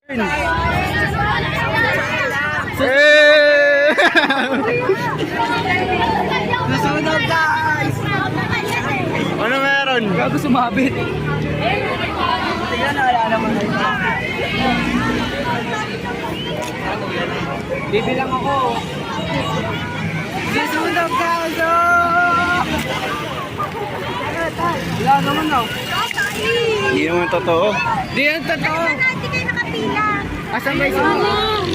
Susunod guys! Ano meron? Gago sumabit. Tingnan na, wala naman na ito. Bibilang ako. Susunod guys! Wala naman na. Hindi naman totoo. Di yan totoo. Hindi kayo nakapila. Asan ba yung sumunod?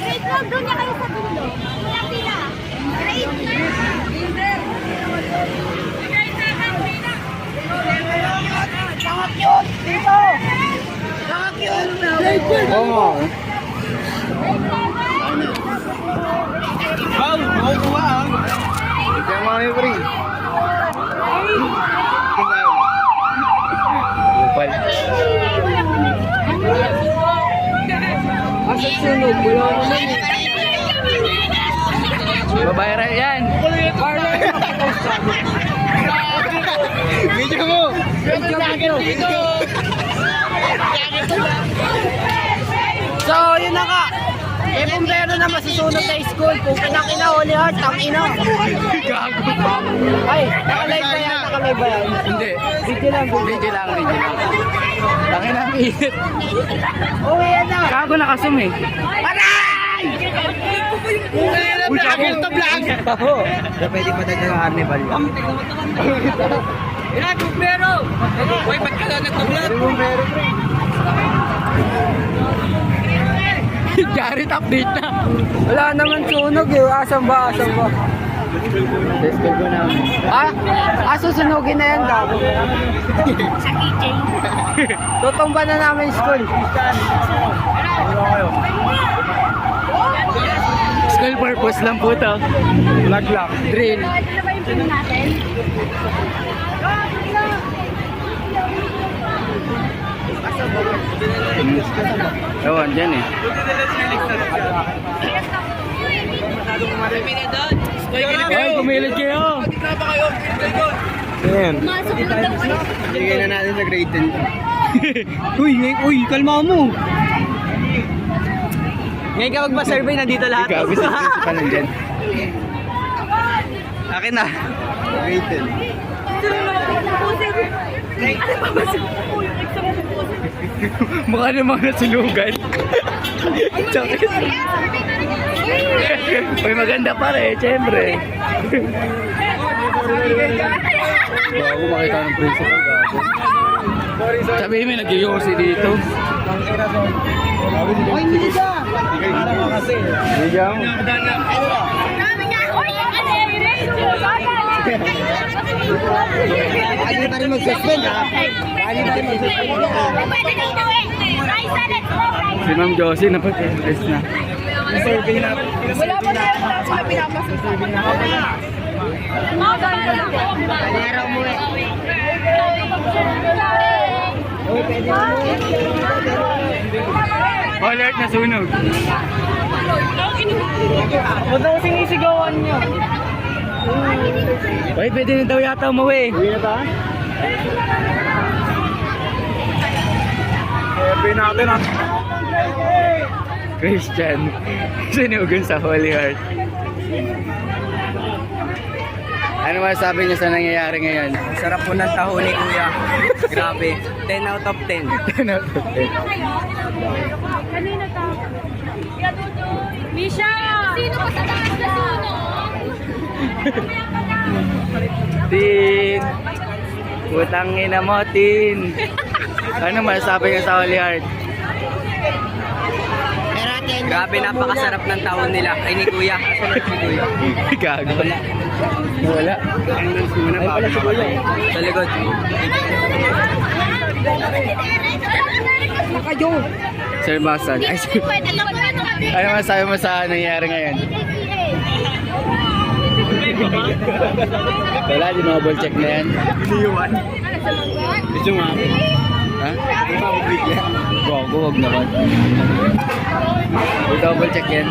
Wait lang, doon niya kayo sa dulo. Wala pila. Wait lang. Saka cute! Dito! Saka cute! Oo. Wow, makukuha ah. Ito yung mga pre. Upal. Asan sunog? Wala naman. Babayaran yan. Video mo. So, yun na ka. Eh, bumbero na masusunod na school. Kung kinakina, Holy Heart, ang ina. Gago. Ay, nakalive ba yan? Nakalive ba yan? Hindi. Video lang, Video lang. Tangin ang init. uwi yan na. Gago nakasum eh. Uy, gago to vlog. Pwede pa tayo ng carnival. Yan, bumbero. Uy, ba't ka na nagpa-vlog? Bumbero pre. Jared update na. Wala naman sunog eh. Asan ba? Asan ba? Tesco ko na. Susunugin na yan daw. Sa keychain. Tutumba na namin school. School purpose lang po to. Vlog lang. Drill. Ano ba yung pino natin? Ewan, dyan eh. Ay, kumilit kayo. Ayan. Masok na daw kayo. Bigyan na natin sa grade 10. Uy, kalma mo. Ngayon ka magpa-survey, nandito lahat. Ikaw, gusto pa nandyan. Akin na. Grade 10. Mukha namang nasulugan. Sakit. Uy, maganda pa rin, syempre. Bago makita ng principal, gago. Sabihin may nag-yosi dito. Uy, hindi ka. Hindi ka mo. Pwede pa rin mag-suspend ha. Pwede pa rin mag-suspend ha. Pwede na inuwi. Raisa, let's go, Raisa. Si Ma'am Josie napag-test na. Survey na. Wala pa na yung klase na pinapasusunod. Kalera mo eh. Uy, pwede mo. Alert na sunog. Huwag na kasing isigawan niyo. Uy, pwede na daw yata umuwi. Uwi na ba? Happy natin ah. Christian. Sinugon sa Holy Heart. Ano masasabi niyo sa nangyayari ngayon? Sarap po ng taho ni Kuya. Grabe. 10 out of 10. Ano to? Kanina ta. Misha! Sino pa sa taas na sunog? Tin! Putang ina mo, Tin! Ano masasabi niyo sa Holy Heart? Grabe, napakasarap ng taho nila. Ay ni Kuya. Asan na si Kuya? Gago. Wala. Ay pala si Kuya. Sa likod. Kayo. Sir Masan. Ay, sir. Ano masasabi mo sa nangyayari ngayon? Wala, dinouble check na yan. Iniwan. Gusto mo ha? Gago, wag naman. Double check yan.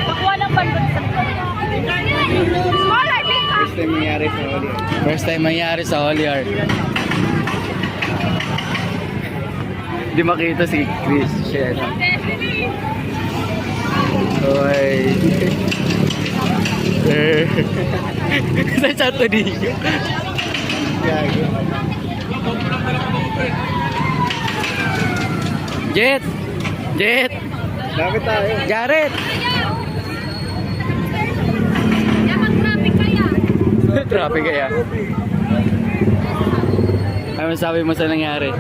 Pakuha ng bandot sa First time mangyari sa Holy Heart. Hindi makita si Christian. Oy. Sa Santo Niño. Jet! Jet! Lapit tayo. Jared! Dapat traffic kaya. Traffic kaya. Ano masabi mo sa nangyari?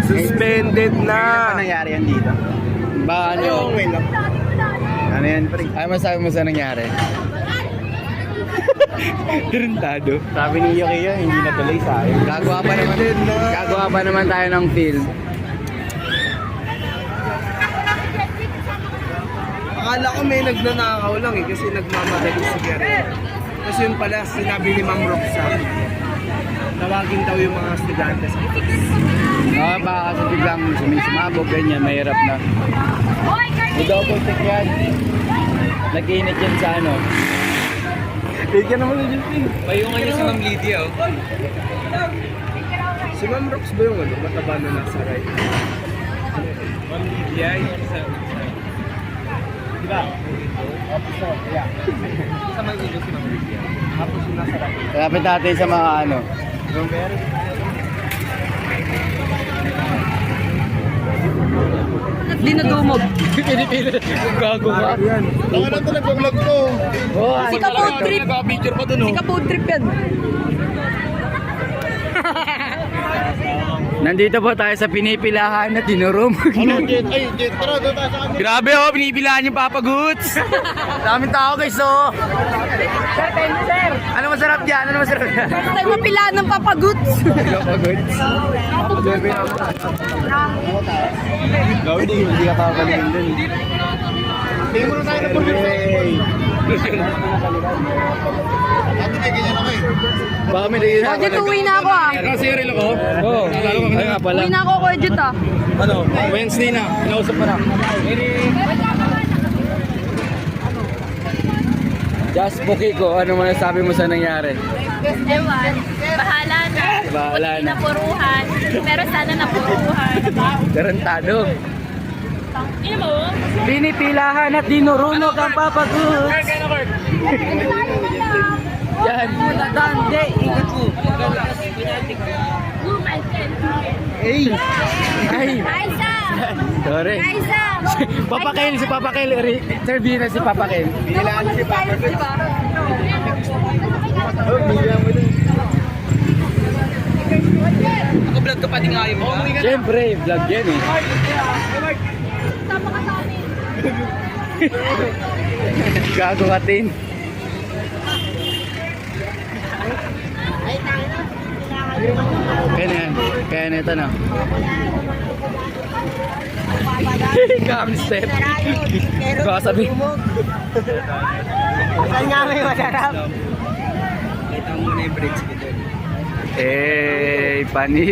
Suspended na. Ano nangyari yan dito? Ba ano? Ano yan, pre? Ano masabi mo sa nangyari? Tarantado. Sabi ni Yuki hindi natuloy sa akin. Gagawa pa naman tayo ng film. Akala ko may nagnanakaw lang eh kasi nagmamadali si Gary. Kasi yun pala sinabi ni Ma'am Roxanne. Tawagin daw yung mga estudyante sa Oo, baka kasi biglang sumisumabog, ganyan, mahirap na. Hoy, Cardi! I-double check yan. Nag-init yan sa ano. Bigyan naman ni Justin. Payungan niya si Ma'am Lydia oh. Si Ma'am Rox ba yung ano? Mataba na nasa right? Ma'am Lydia yung sa... Diba? Sa may video si Ma'am Lydia. Tapos yung nasa right. Lapit natin sa mga ano. Di nadumog. Pinipili. Gago ka. Tama na ito nag-vlog ko. Oh, Si Kapood Trip. Nagpa-picture pa dun Si Kapood Trip yan. Nandito po tayo sa pinipilahan na tinurum. Jet? Ay, Jet. Tara, doon tayo sa kanila. Grabe oh, pinipilahan yung Papa Goods. Daming tao guys oh. Sir, thank you, sir. Ano masarap dyan? Ano masarap dyan? Tayo mapilaan ng Papa Goods. Papa Goods. Gawin din, hindi ka papagalingin dun. Tingin mo na tayo na Ate, may ganyan ako eh. Baka may nagiging Oh, Jet, uwi na ako ah. Kasi yung relo ko? Oo. Ay nga pala. Uwi na ako, Kuya Jet ah. Ano? Wednesday na. Inausap pa na. Just Poki ko, ano mo nasabi mo sa nangyari? Ewan. Bahala na. Bahala Buti na. napuruhan. Pero sana napuruhan. Tarantado. Ina mo? Pinipilahan at dinurunok ang Papa Goods. Yan. Dande, ingat ko. Woman can. Ay. Ay. Kaisa! Sorry. Kaisa! Papa Kel, si Papa Kel. Interview na si Papa Kel. Pinilaan si Papa Goods. Ako vlog ka pa din ngayon mo ba? Siyempre, vlog yan eh. Tama ka sa amin. Gago ka tin. Kaya na yan. Kaya na ito na. Cam step. Baka sabi. Saan nga may masarap? Kita mo na yung bridge ko dun. Eh, pani.